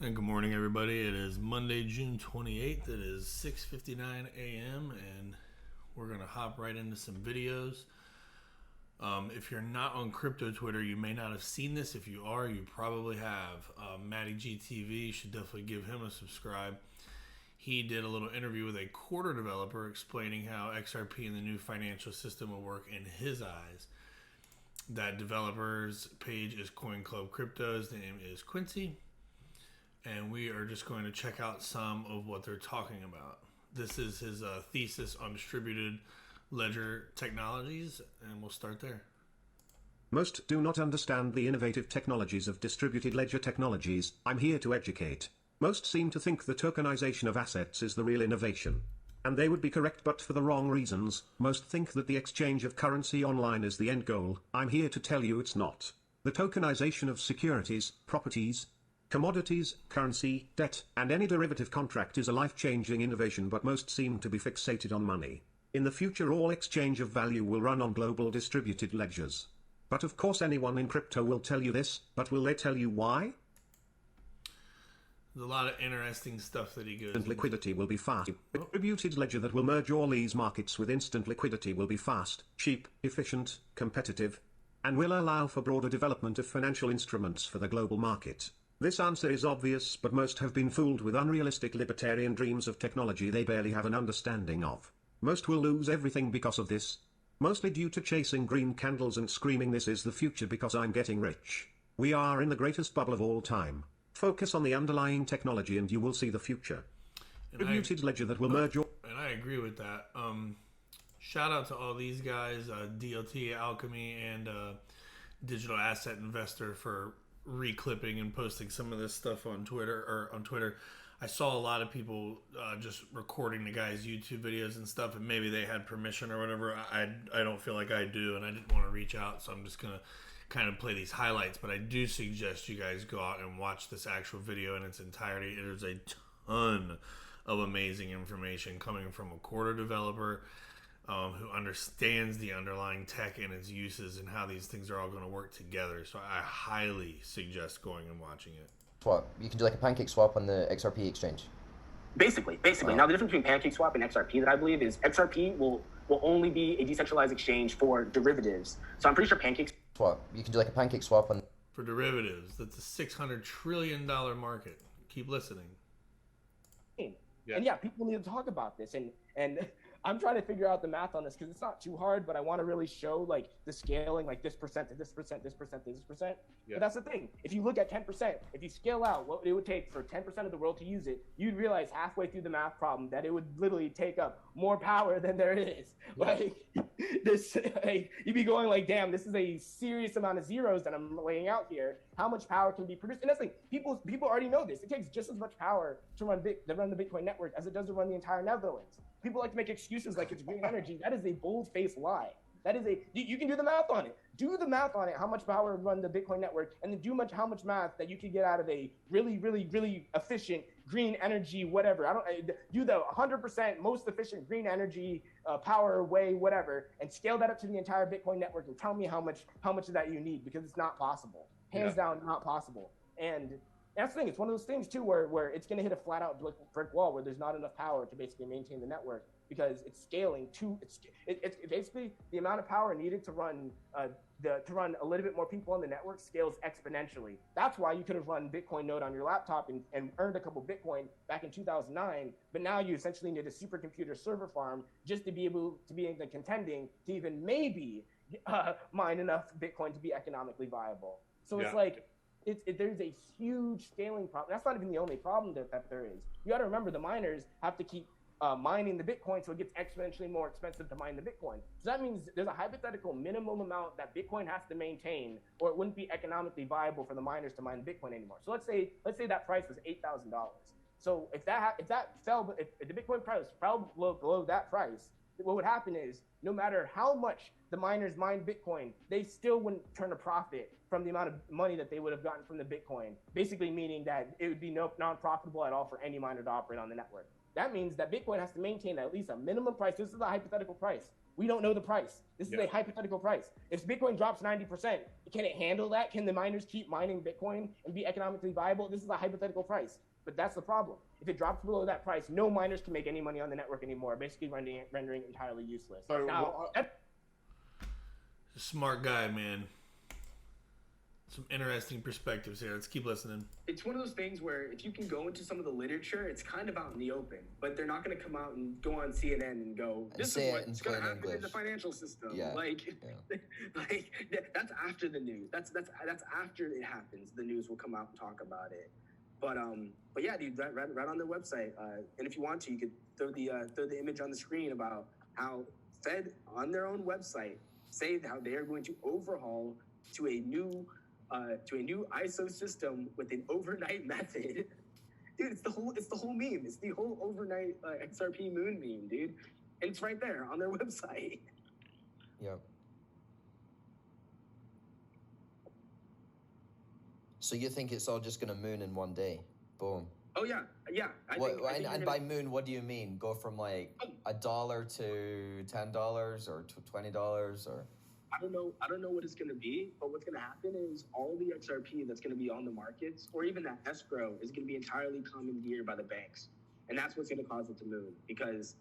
And good morning, everybody. It is Monday, June 28th. It is 6:59 a.m. and we're going to hop right into some videos. If you're not on crypto Twitter, you may not have seen this. If you are, you probably have. Matty GTV, you should definitely give him a subscribe. He did a little interview with a Corda developer explaining how XRP and the new financial system will work in his eyes. That developer's page is Coin Club Crypto. His name is Quincy. And we are just going to check out some of what they're talking about. This is his thesis on distributed ledger technologies, and we'll start there. Most do not understand the innovative technologies of distributed ledger technologies. I'm here to educate. Most seem to think the tokenization of assets is the real innovation. And they would be correct, but for the wrong reasons. Most think that the exchange of currency online is the end goal. I'm here to tell you it's not. The tokenization of securities, properties, commodities, currency, debt, and any derivative contract is a life-changing innovation, but most seem to be fixated on money. In the future, all exchange of value will run on global distributed ledgers. But of course anyone in crypto will tell you this, but will they tell you why? There's a lot of interesting stuff that he goes Instant liquidity will be fast. A distributed ledger that will merge all these markets with instant liquidity will be fast, cheap, efficient, competitive, and will allow for broader development of financial instruments for the global market. This answer is obvious, but most have been fooled with unrealistic libertarian dreams of technology they barely have an understanding of. Most will lose everything because of this. Mostly due to chasing green candles and screaming this is the future because I'm getting rich. We are in the greatest bubble of all time. Focus on the underlying technology and you will see the future. Distributed ledger that will merge your... And I agree with that. Shout out to all these guys, DLT, Alchemy, and Digital Asset Investor for reclipping and posting some of this stuff on Twitter. I saw a lot of people just recording the guy's YouTube videos and stuff, and maybe they had permission or whatever. I don't feel like I do, and I didn't want to reach out, so I'm just gonna kind of play these highlights. But I do suggest you guys go out and watch this actual video in its entirety. There's a ton of amazing information coming from a Corda developer who understands the underlying tech and its uses and how these things are all going to work together. So I highly suggest going and watching it. Swap. You can do like a pancake swap on the XRP exchange. Basically. Wow. Now the difference between pancake swap and XRP that I believe is XRP will only be a decentralized exchange for derivatives. So I'm pretty sure pancake swap. You can do like a pancake swap on... For derivatives. That's a $600 trillion market. Keep listening. Yeah. And yeah, people need to talk about this, and I'm trying to figure out the math on this because it's not too hard, but I want to really show like the scaling, like this percent to this percent, this percent to this percent. Yeah. But that's the thing. If you look at 10%, if you scale out what it would take for 10% of the world to use it, you'd realize halfway through the math problem that it would literally take up more power than there is. Yeah. Like this, you'd be going like, damn, this is a serious amount of zeros that I'm laying out here. How much power can be produced? And that's like people already know this. It takes just as much power to run the Bitcoin network as it does to run the entire Netherlands. People like to make excuses like it's green energy. That is a bold-faced lie. That is you can do the math on it. Do the math on it, how much power would run the Bitcoin network, and then how much math that you could get out of a really, really, really efficient green energy, whatever. Do the 100% most efficient green energy power way, whatever, and scale that up to the entire Bitcoin network and tell me how much of that you need, because it's not possible. Hands down, not possible. And that's the thing. It's one of those things too, where it's going to hit a flat out brick wall where there's not enough power to basically maintain the network because it's scaling to it's basically the amount of power needed to run a little bit more people on the network scales exponentially. That's why you could have run Bitcoin Node on your laptop and earned a couple Bitcoin back in 2009, but now you essentially need a supercomputer server farm just to be able to be in the contending to even maybe mine enough Bitcoin to be economically viable. So it's like. There's a huge scaling problem. That's not even the only problem that there is. You got to remember the miners have to keep mining the Bitcoin, so it gets exponentially more expensive to mine the Bitcoin. So that means there's a hypothetical minimum amount that Bitcoin has to maintain, or it wouldn't be economically viable for the miners to mine Bitcoin anymore. So let's say that price was $8,000. So if the Bitcoin price fell below that price, what would happen is no matter how much the miners mine Bitcoin, they still wouldn't turn a profit from the amount of money that they would have gotten from the Bitcoin, basically meaning that it would be non-profitable at all for any miner to operate on the network. That means that Bitcoin has to maintain at least a minimum price. This is a hypothetical price. We don't know the price. This is a hypothetical price. If Bitcoin drops 90%, can it handle that? Can the miners keep mining Bitcoin and be economically viable? This is a hypothetical price. But that's the problem. If it drops below that price, no miners can make any money on the network anymore, basically rendering entirely useless. So now, smart guy, man. Some interesting perspectives here. Let's keep listening. It's one of those things where if you can go into some of the literature, it's kind of out in the open, but they're not going to come out and go on CNN and go, this is what's going to happen in the financial system. Like that's after the news. That's after it happens. The news will come out and talk about it. But yeah, dude, right on their website. And if you want to, you could throw the image on the screen about how Fed on their own website say how they are going to overhaul to a new ISO system with an overnight method. Dude, it's the whole meme. It's the whole overnight XRP moon meme, dude. And it's right there on their website. Yep. So you think it's all just going to moon in one day? Boom. Oh yeah. I think by moon, what do you mean? Go from like $1 to $10 or to $20 or? I don't know what it's going to be, but what's going to happen is all the XRP that's going to be on the markets, or even that escrow, is going to be entirely commandeered by the banks. And that's what's going to cause it to move. Because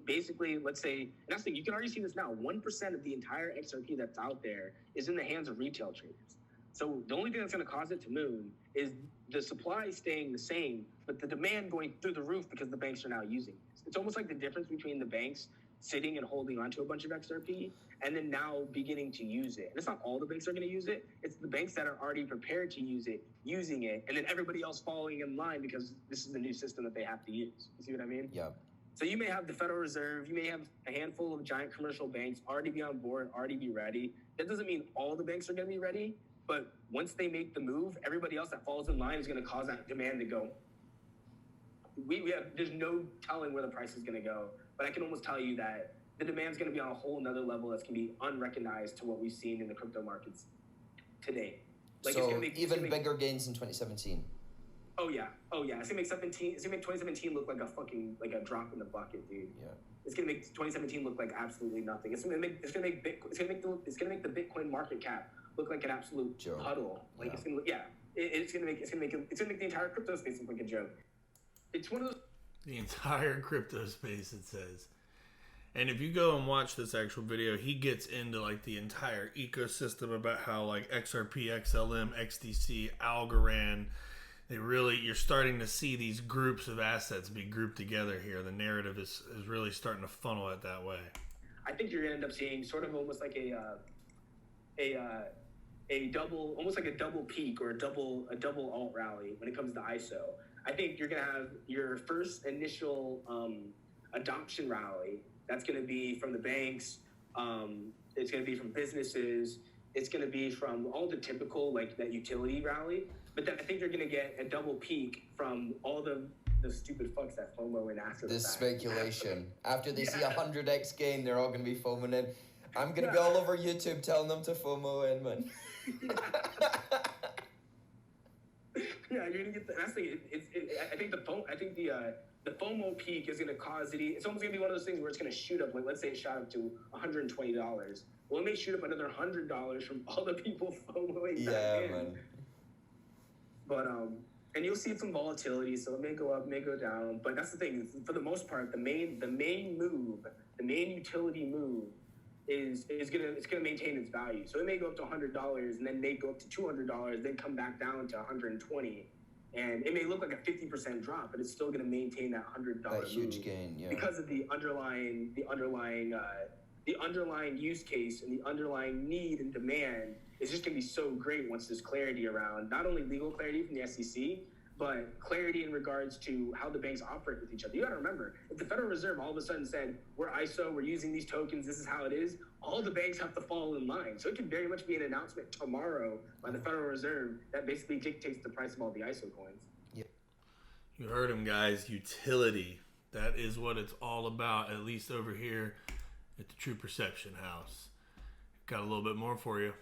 basically, let's say, and that's the thing, you can already see this now, 1% of the entire XRP that's out there is in the hands of retail traders. So the only thing that's going to cause it to moon is the supply staying the same, but the demand going through the roof because the banks are now using it. It's almost like the difference between the banks sitting and holding onto a bunch of XRP and then now beginning to use it. And it's not all the banks are going to use it. It's the banks that are already prepared to use it, using it, and then everybody else following in line because this is the new system that they have to use. You see what I mean? Yeah. So you may have the Federal Reserve, you may have a handful of giant commercial banks already be on board, already be ready. That doesn't mean all the banks are going to be ready, but once they make the move, everybody else that falls in line is going to cause that demand to go. There's no telling where the price is going to go, but I can almost tell you that the demand's going to be on a whole nother level that's going to be unrecognized to what we've seen in the crypto markets today. Like so even bigger gains in 2017. Oh yeah. It's gonna make 2017 look like a drop in the bucket, dude. Yeah. It's gonna make 2017 look like absolutely nothing. It's gonna make the Bitcoin market cap look like an absolute puddle. Like it's gonna make the entire crypto space look like a joke. It's one of those. The entire crypto space, it says. And if you go and watch this actual video, he gets into like the entire ecosystem about how like XRP, XLM, XDC, Algorand, you're starting to see these groups of assets be grouped together here. The narrative is really starting to funnel it that way. I think you're gonna end up seeing sort of almost like a double peak or a double alt rally when it comes to ISO. I think you're gonna have your first initial adoption rally. That's going to be from the banks. It's going to be from businesses. It's going to be from all the typical, like that utility rally. But then I think you're going to get a double peak from all the stupid fucks that FOMO in after this the fact. Speculation. After they see 100x gain, they're all going to be FOMOing in. I'm going to be all over YouTube telling them to FOMO in, man. Yeah, you're going to get the. That's the. I think the FOMO peak is going to cause it. It's almost going to be one of those things where it's going to shoot up. Like, let's say it shot up to $120. Well, it may shoot up another $100 from all the people FOMOing back in. Man. But and you'll see some volatility, so it may go up, may go down. But that's the thing. For the most part, the main utility move is gonna maintain its value. So it may go up to $100 and then may go up to $200, then come back down to $120. And it may look like a 50% drop, but it's still going to maintain that $100 huge gain, yeah. Because of the underlying use case and the underlying need and demand is just going to be so great once there's clarity around not only legal clarity from the SEC, but clarity in regards to how the banks operate with each other. You got to remember, if the Federal Reserve all of a sudden said, we're ISO, we're using these tokens, this is how it is, all the banks have to follow in line. So it could very much be an announcement tomorrow by the Federal Reserve that basically dictates the price of all the ISO coins. Yeah. You heard him, guys. Utility. That is what it's all about, at least over here at the True Perception House. Got a little bit more for you.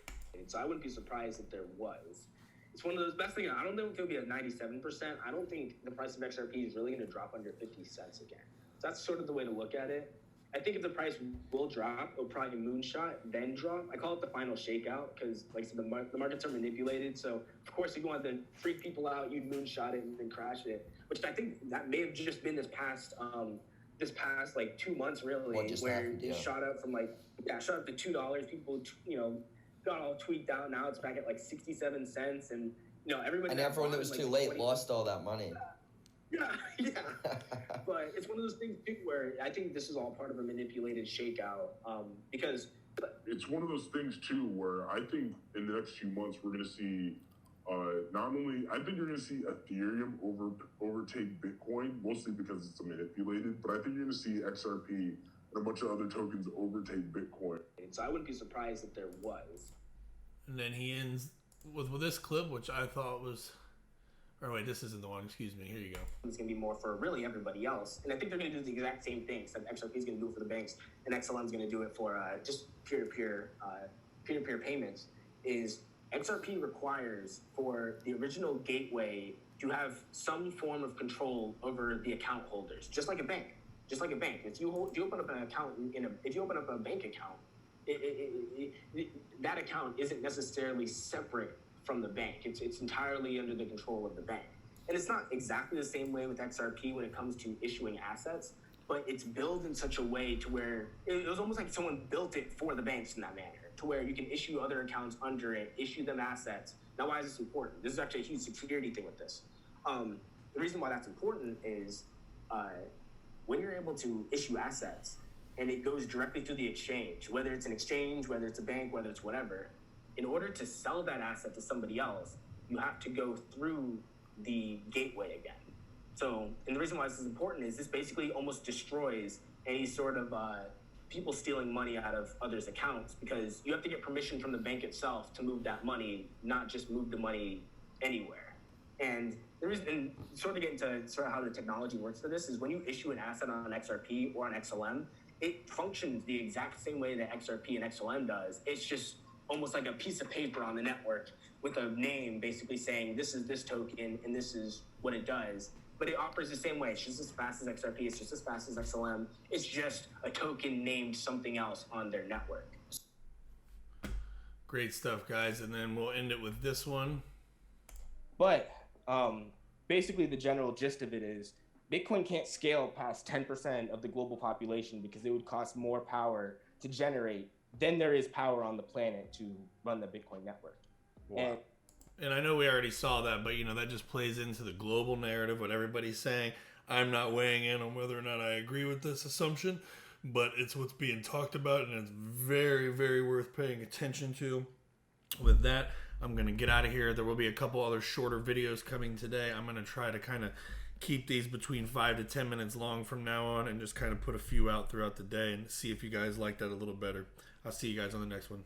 So I wouldn't be surprised if there was. It's one of those best things. I don't know if it'll be at 97%. I don't think the price of XRP is really going to drop under 50 cents again. So that's sort of the way to look at it. I think if the price will drop, it'll probably moonshot, then drop. I call it the final shakeout because, like I said, the markets are manipulated. So, of course, if you want to freak people out, you'd moonshot it and then crash it, which I think that may have just been this past like 2 months, really, where it shot up from shot up to $2. People, got all tweaked out. Now it's back at like 67 cents. And, everybody. And everyone that was too late lost all that money. Yeah. But it's one of those things too where I think this is all part of a manipulated shakeout because it's one of those things too where I think in the next few months we're going to see not only I think you're going to see Ethereum overtake Bitcoin mostly because it's manipulated, but I think you're going to see XRP and a bunch of other tokens overtake Bitcoin. So I wouldn't be surprised if there was. And then he ends with this clip, which I thought was. Or wait, this isn't the one. Excuse me. Here you go. It's going to be more for really everybody else. And I think they're going to do the exact same thing. Except XRP is going to do it for the banks, and XLM is going to do it for just peer-to-peer payments. Is XRP requires for the original gateway to have some form of control over the account holders, just like a bank. If you open up an account if you open up a bank account, that account isn't necessarily separate from the bank. It's entirely under the control of the bank. And it's not exactly the same way with XRP when it comes to issuing assets, but it's built in such a way to where it was almost like someone built it for the banks in that manner, to where you can issue other accounts under it, issue them assets. Now, why is this important? This is actually a huge security thing with this. The reason why that's important is when you're able to issue assets and it goes directly through the exchange, whether it's an exchange, whether it's a bank, whether it's whatever, in order to sell that asset to somebody else, you have to go through the gateway again. So, and the reason why this is important is this basically almost destroys any sort of people stealing money out of others' accounts, because you have to get permission from the bank itself to move that money, not just move the money anywhere. And the reason, and sort of get into sort of how the technology works for this, is when you issue an asset on an XRP or an XLM, it functions the exact same way that XRP and XLM does. It's just almost like a piece of paper on the network with a name basically saying this is this token and this is what it does. But it operates the same way. It's just as fast as XRP. It's just as fast as XLM. It's just a token named something else on their network. Great stuff, guys. And then we'll end it with this one. But basically the general gist of it is Bitcoin can't scale past 10% of the global population because it would cost more power to generate than there is power on the planet to run the Bitcoin network. Wow. And I know we already saw that, but that just plays into the global narrative, what everybody's saying. I'm not weighing in on whether or not I agree with this assumption, but it's what's being talked about, and it's very, very worth paying attention to. With that, I'm going to get out of here. There will be a couple other shorter videos coming today. I'm going to try to kind of keep these between 5 to 10 minutes long from now on, and just kind of put a few out throughout the day and see if you guys like that a little better. I'll see you guys on the next one.